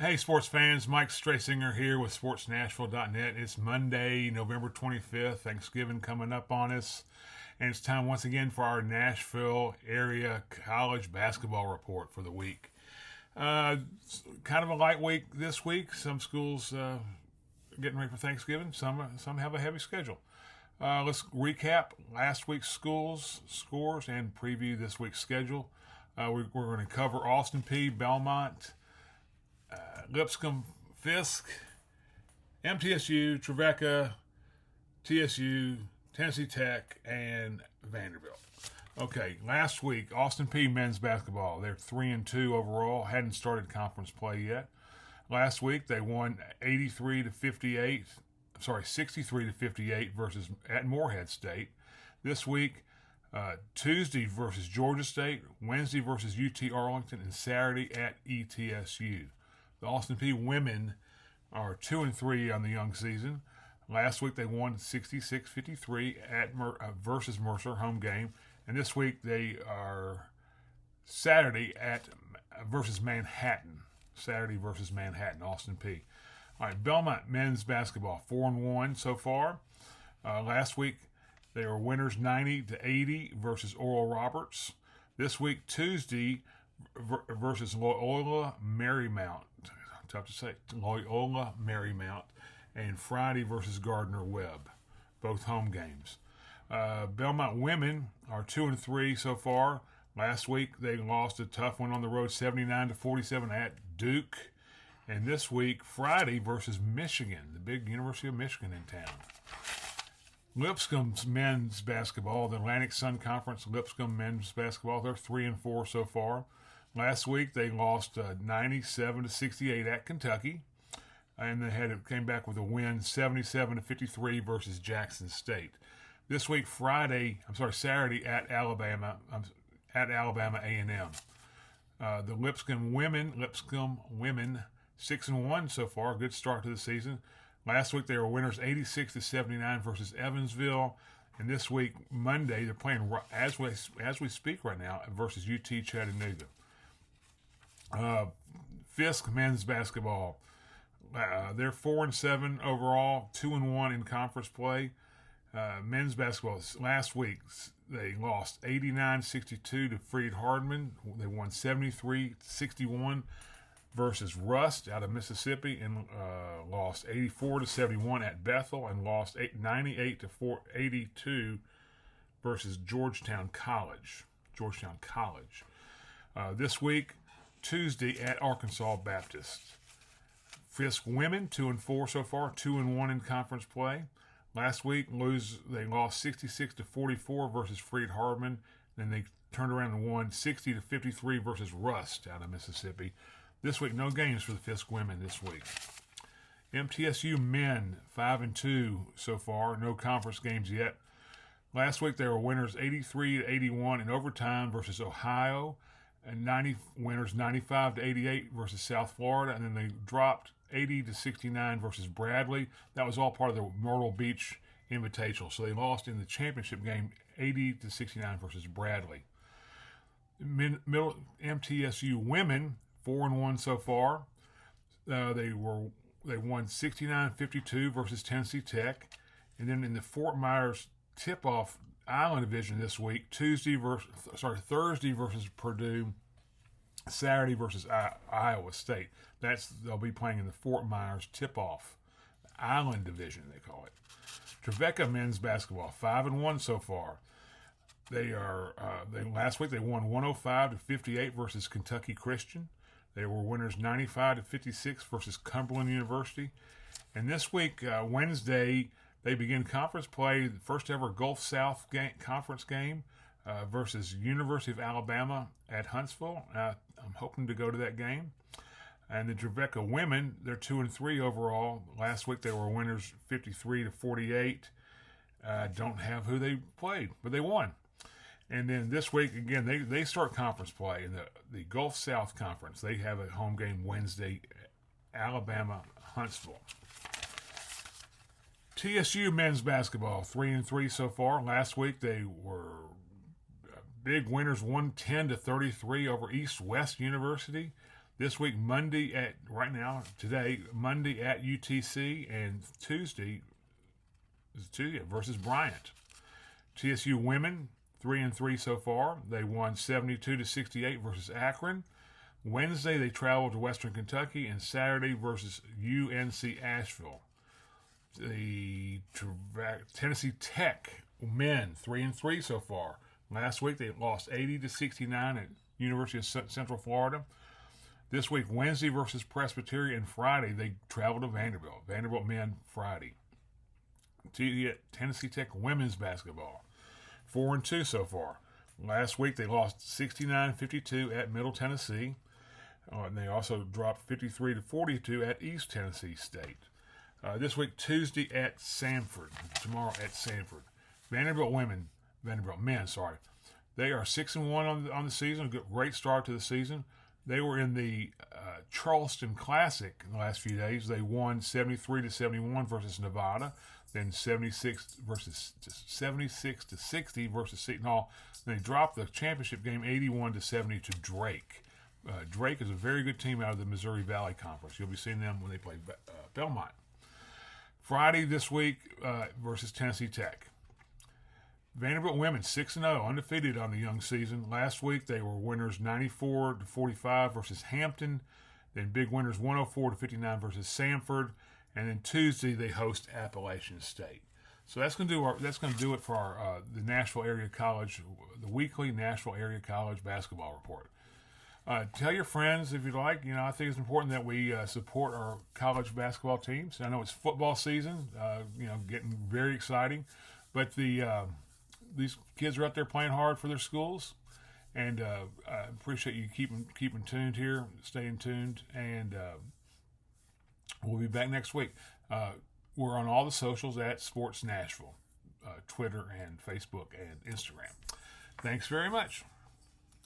Hey, sports fans, Mike Strasinger here with SportsNashville.net. It's Monday, November 25th, Thanksgiving coming up on us, and it's time once again for our Nashville-Area college basketball report for the week. Kind of a light week this week. Some schools getting ready for Thanksgiving, some have a heavy schedule. Let's recap last week's scores, and preview this week's schedule. We're going to cover Austin Peay, Belmont, Lipscomb, Fisk, MTSU, Trevecca, TSU, Tennessee Tech, and Vanderbilt. Okay, last week, Austin Peay men's basketball. They're 3-2 overall. Hadn't started conference play yet. Last week, they won 63-58 versus at Morehead State. This week, Tuesday versus Georgia State, Wednesday versus UT Arlington, and Saturday at ETSU. The Austin Peay women are 2-3 on the young season. Last week they won 66-53 at versus Mercer home game, and this week they are Saturday versus Manhattan. Saturday versus Manhattan, Austin Peay. All right, Belmont men's basketball 4-1 so far. Last week they were winners 90-80 versus Oral Roberts. This week Tuesday versus Loyola Marymount. Tough to say. Loyola Marymount. And Friday versus Gardner Webb. Both home games. Belmont women are 2-3 so far. Last week they lost a tough one on the road 79-47 at Duke. And this week, Friday versus Michigan, the big University of Michigan in town. Lipscomb's men's basketball, the Atlantic Sun Conference Lipscomb men's basketball, they're 3-4 so far. Last week they lost 97-68 at Kentucky, and they came back with a win 77-53 versus Jackson State. This week Saturday at Alabama A&M. The Lipscomb women 6-1 so far, good start to the season. Last week they were winners 86-79 versus Evansville. And this week, Monday, they're playing as we speak right now versus UT Chattanooga. Fisk men's basketball. They're 4-7 overall, 2-1 in conference play. Men's basketball. Last week they lost 89-62 to Freed-Hardeman. They won 73-61 versus Rust out of Mississippi, and lost 84-71 at Bethel, and lost 98-82 versus Georgetown College. This week, Tuesday at Arkansas Baptist. Fisk women 2-4 so far, 2-1 in conference play. Last week they lost 66-44 versus Freed-Hardeman. Then they turned around and won 60-53 versus Rust out of Mississippi. This week, no games for the Fisk women this week. MTSU men 5-2 so far, no conference games yet. Last week they were winners 83-81 in overtime versus Ohio, and winners 95-88 versus South Florida, and then they dropped 80-69 versus Bradley. That was all part of the Myrtle Beach Invitational. So they lost in the championship game 80-69 versus Bradley. MTSU women 4-1 so far. They won 69-52 versus Tennessee Tech, and then in the Fort Myers tip-off Island Division this week, Thursday versus Purdue, Saturday versus Iowa State. They'll be playing in the Fort Myers tip-off Island Division, they call it. Trevecca men's basketball 5-1 so far. Last week they won 105-58 versus Kentucky Christian. They were winners 95-56 versus Cumberland University. And this week, Wednesday, they begin conference play, the first ever Gulf South conference game versus University of Alabama at Huntsville. I'm hoping to go to that game. And the Trevecca women, they're 2-3 overall. Last week they were winners 53-48. Don't have who they played, but they won. And then this week, again, they start conference play in the Gulf South Conference. They have a home game Wednesday, Alabama, Huntsville. TSU men's basketball, 3-3 so far. Last week they were big winners, 110-33 over East West University. This week, Monday at UTC, and Tuesday versus Bryant. TSU women 3-3 so far. They won 72-68 versus Akron. Wednesday they travel to Western Kentucky, and Saturday versus UNC Asheville. The Tennessee Tech men 3-3 so far. Last week they lost 80-69 at University of Central Florida. This week, Wednesday versus Presbyterian. Friday they travel to Vanderbilt. Vanderbilt men Friday. Tennessee Tech women's basketball 4-2 so far. Last week they lost 69-52 at Middle Tennessee. And they also dropped 53-42 at East Tennessee State. This week, Tuesday at Sanford. Tomorrow at Sanford. Vanderbilt men, they are 6-1 on the season. A great start to the season. They were in the Charleston Classic in the last few days. They won 73-71 versus Nevada, then 76-60 versus Seton Hall. Then they dropped the championship game 81-70 to Drake. Drake is a very good team out of the Missouri Valley Conference. You'll be seeing them when they play Belmont. Friday this week versus Tennessee Tech. Vanderbilt women 6-0, undefeated on the young season. Last week they were winners 94-45 versus Hampton. Then big winners 104-59 versus Sanford. And then Tuesday they host Appalachian State. So that's going to do it for our the Nashville-Area College, the weekly Nashville-Area College basketball report. Tell your friends if you'd like. I think it's important that we support our college basketball teams. I know it's football season, getting very exciting, but these kids are out there playing hard for their schools, and I appreciate you keeping tuned here, staying tuned, and we'll be back next week. We're on all the socials at Sports Nashville, Twitter and Facebook and Instagram. Thanks very much.